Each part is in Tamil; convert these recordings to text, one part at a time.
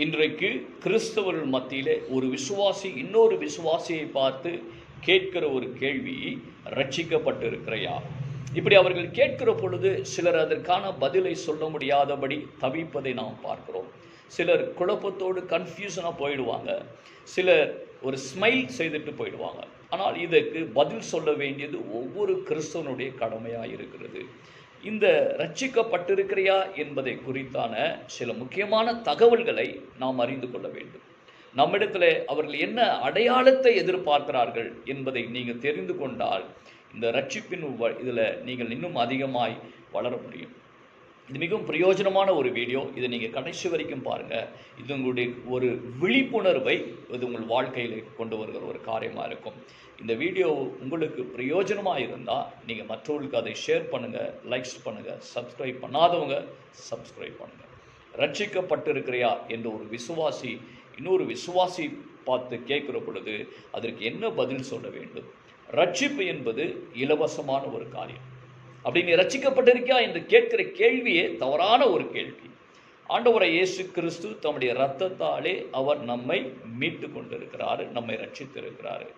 இன்றைக்கு கிறிஸ்தவர்கள் மத்தியிலே ஒரு விசுவாசி இன்னொரு விசுவாசியை பார்த்து கேட்கிற ஒரு கேள்வி, ரட்சிக்கப்பட்டிருக்கிறையா? இப்படி அவர்கள் கேட்கிற பொழுது சிலர் அதற்கான பதிலை சொல்ல முடியாதபடி தவிப்பதை நாம் பார்க்கிறோம். சிலர் குழப்பத்தோடு கன்ஃபியூஷனாக போயிடுவாங்க. சிலர் ஒரு ஸ்மைல் செய்துட்டு போயிடுவாங்க. ஆனால் இதற்கு பதில் சொல்ல வேண்டியது ஒவ்வொரு கிறிஸ்தவனுடைய கடமையாக இருக்கிறது. இந்த ரட்சிக்கப்பட்டிருக்கிறையா என்பதை குறித்தான சில முக்கியமான தகவல்களை நாம் அறிந்து கொள்ள வேண்டும். நம்மிடத்தில் அவர்கள் என்ன அடையாளத்தை எதிர்பார்க்கிறார்கள் என்பதை நீங்கள் தெரிந்து கொண்டால் இந்த ரட்சிப்பின் இதில் நீங்கள் இன்னும் அதிகமாய் வளர முடியும். இது மிகவும் பிரயோஜனமான ஒரு வீடியோ. இதை நீங்கள் கடைசி வரைக்கும் பாருங்கள். இது உங்களுடைய ஒரு விழிப்புணர்வை இது உங்கள் வாழ்க்கையில் கொண்டு வருகிற ஒரு காரியமாக இருக்கும். இந்த வீடியோ உங்களுக்கு பிரயோஜனமாக இருந்தால் நீங்கள் மற்றவர்களுக்கு அதை ஷேர் பண்ணுங்கள், லைக்ஸ் பண்ணுங்கள். சப்ஸ்கிரைப் பண்ணாதவங்க சப்ஸ்கிரைப் பண்ணுங்கள். ரட்சிக்கப்பட்டிருக்கிறையா என்ற ஒரு விசுவாசி இன்னொரு விசுவாசி பார்த்து கேட்குற பொழுது அதற்கு என்ன பதில் சொல்ல வேண்டும்? ரட்சிப்பு என்பது இலவசமான ஒரு காரியம். அப்படி நீ ரட்சிக்கப்பட்டிருக்கியா என்று கேட்கிற கேள்வியே தவறான ஒரு கேள்வி. ஆண்டவரை இயேசு கிறிஸ்து தம்முடைய இரத்தத்தாலே அவர் நம்மை மீட்டு கொண்டிருக்கிறாரு, நம்மை ரட்சித்திருக்கிறாரு.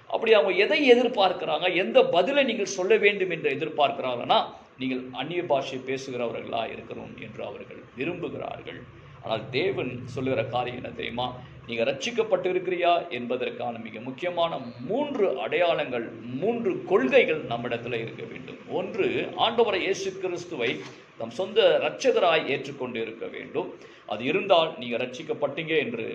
அப்படி அவங்க எதை எதிர்பார்க்கிறாங்க, எந்த பதிலை நீங்கள் சொல்ல வேண்டும் என்று எதிர்பார்க்கிறாங்கன்னா, நீங்கள் அந்நிய பாஷை பேசுகிறவர்களாக இருக்கணும் என்று அவர்கள் விரும்புகிறார்கள். ஆனால் தேவன் சொல்லுகிற காரியம் என்ன தெரியுமா? நீங்கள் ரட்சிக்கப்பட்டிருக்கிறியா என்பதற்கான மிக முக்கியமான 3 அடையாளங்கள், 3 கொள்கைகள் நம்மிடத்தில் இருக்க வேண்டும். ஒன்று, ஆண்டவரை இயேசு கிறிஸ்துவை நம் சொந்த இரட்சகராய் ஏற்றுக்கொண்டு இருக்க வேண்டும். அது இருந்தால் நீங்கள் ரட்சிக்கப்பட்டீங்க என்று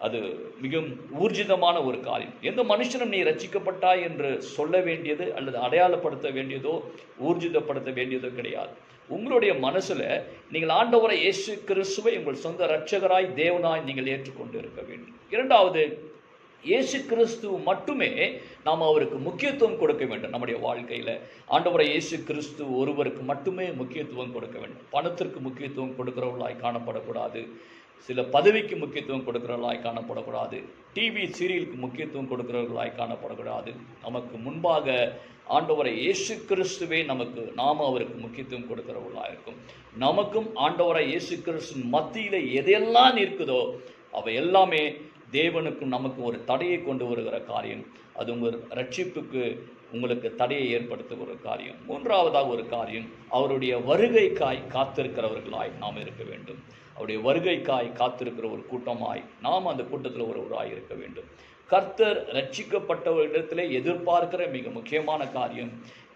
அது மிகவும் ஊர்ஜிதமான ஒரு காரியம். எந்த மனுஷனும் நீ ரட்சிக்கப்பட்டாய் என்று சொல்ல வேண்டியது அல்லது அடையாளப்படுத்த வேண்டியதோ ஊர்ஜிதப்படுத்த வேண்டியதோ கிடையாது. உங்களுடைய மனசில் நீங்கள் ஆண்டவரை இயேசு கிறிஸ்துவை உங்கள் சொந்த இரட்சகராய் தேவனாய் நீங்கள் ஏற்றுக்கொண்டு இருக்க வேண்டும். இரண்டாவது, இயேசு கிறிஸ்து மட்டுமே நாம் அவருக்கு முக்கியத்துவம் கொடுக்க வேண்டும். நம்முடைய வாழ்க்கையில் ஆண்டவரை இயேசு கிறிஸ்து ஒருவருக்கு மட்டுமே முக்கியத்துவம் கொடுக்க வேண்டும். பணத்திற்கு முக்கியத்துவம் கொடுக்கிறவர்களாய் காணப்படக்கூடாது. சில பதவிக்கு முக்கியத்துவம் கொடுக்கிறவர்களாய் காணப்படக்கூடாது. டிவி சீரியலுக்கு முக்கியத்துவம் கொடுக்கிறவர்களாய் காணப்படக்கூடாது. நமக்கு முன்பாக ஆண்டவரை இயேசு கிறிஸ்துவே நாம் அவருக்கு முக்கியத்துவம் கொடுக்கிறவர்களாக இருக்கும். நமக்கும் ஆண்டவரை இயேசு கிறிஸ்து மத்தியில் எதையெல்லாம் இருக்குதோ அவை எல்லாமே தேவனுக்கும் நமக்கு ஒரு தடையை கொண்டு வருகிற காரியம். அது உங்கள் ரட்சிப்புக்கு உங்களுக்கு தடையை ஏற்படுத்துகிற ஒரு காரியம். மூன்றாவதாக ஒரு காரியம், அவருடைய வருகைக்காய் காத்திருக்கிறவர்களாய் நாம் இருக்க வேண்டும். அவருடைய வருகைக்காய் காத்திருக்கிற ஒரு கூட்டமாய் நாம் அந்த கூட்டத்தில் ஒருவராய் இருக்க வேண்டும். கர்த்தர் ரட்சிக்கப்பட்டவர்களிடத்திலே எதிர்பார்க்கிற மிக முக்கியமான காரியம்,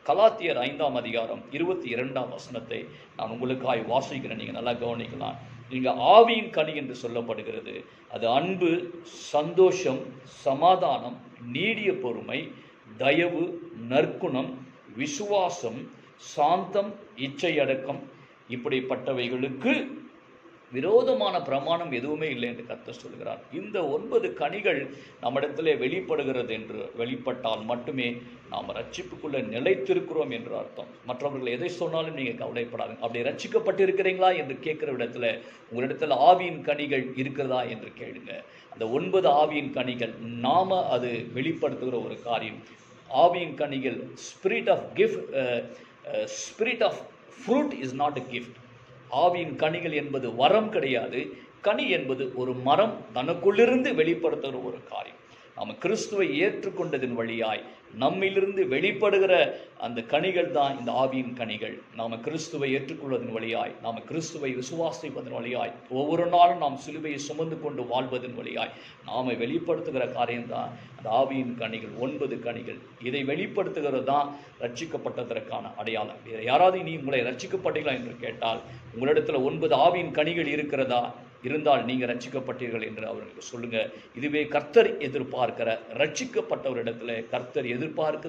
கலாத்தியர் 5ஆம் அதிகாரம் 22ஆம் வசனத்தை நான் உங்களுக்காய் வாசிக்கிறேன். நீங்கள் நல்லா கவனிக்கலாம். நீங்கள் ஆவியின் கனி என்று சொல்லப்படுகிறது. அது அன்பு, சந்தோஷம், சமாதானம், நீடிய பொறுமை, தயவு, நற்குணம், விசுவாசம், சாந்தம், இச்சையடக்கம். இப்படிப்பட்டவைகளுக்கு விரோதமான பிரமாணம் எதுவுமே இல்லை என்று கர்த்தர் சொல்கிறார். இந்த 9 கனிகள் நம்மிடத்திலே வெளிப்படுகிறது என்று வெளிப்பட்டால் மட்டுமே நாம் ரட்சிப்புக்குள்ளே நிலைத்திருக்கிறோம் என்று அர்த்தம். மற்றவர்கள் எதை சொன்னாலும் நீங்கள் கவலைப்படாது. அப்படி ரட்சிக்கப்பட்டிருக்கிறீங்களா என்று கேட்குற இடத்துல உங்களிடத்தில் ஆவியின் கனிகள் இருக்கிறதா என்று கேளுங்க. அந்த 9 ஆவியின் கனிகள் நாம அது வெளிப்படுத்துகிற ஒரு காரியம். ஆவியின் கனிகள் spirit of gift, spirit of fruit is not a gift. ஆவியின் கனிகள் என்பது வரம் கிடையாது. கனி என்பது ஒரு மரம் தனக்குள்ளிருந்து வெளிப்படுத்துகிற ஒரு காரியம். நாம் கிறிஸ்துவை ஏற்றுக்கொண்டதன் வழியாய் நம்மிலிருந்து வெளிப்படுகிற அந்த கனிகள் தான் இந்த ஆவியின் கனிகள். நாம் கிறிஸ்துவை ஏற்றுக்கொள்வதன் வழியாய், நாம் கிறிஸ்துவை விசுவாசிப்பதன் வழியாய், ஒவ்வொரு நாளும் நாம் சிலுவையை சுமந்து கொண்டு வாழ்வதன் வழியாய் நாம் வெளிப்படுத்துகிற காரியம்தான் அந்த ஆவியின் கனிகள், 9 கனிகள். இதை வெளிப்படுத்துகிறது தான் ரட்சிக்கப்பட்டதற்கான அடையாளம். யாராவது நீ உங்களை ரட்சிக்கப்பட்டீர்களா என்று கேட்டால் உங்களிடத்தில் 9 ஆவியின் கனிகள் இருக்கிறதா? இருந்தால் நீங்கள் ரட்சிக்கப்பட்டீர்கள் என்று அவர்களுக்கு சொல்லுங்க. இதுவே கர்த்தர் எதிர்பார்க்கிற, ரட்சிக்கப்பட்டவரிடத்தில் கர்த்தர் எதிர்பார்க்கிற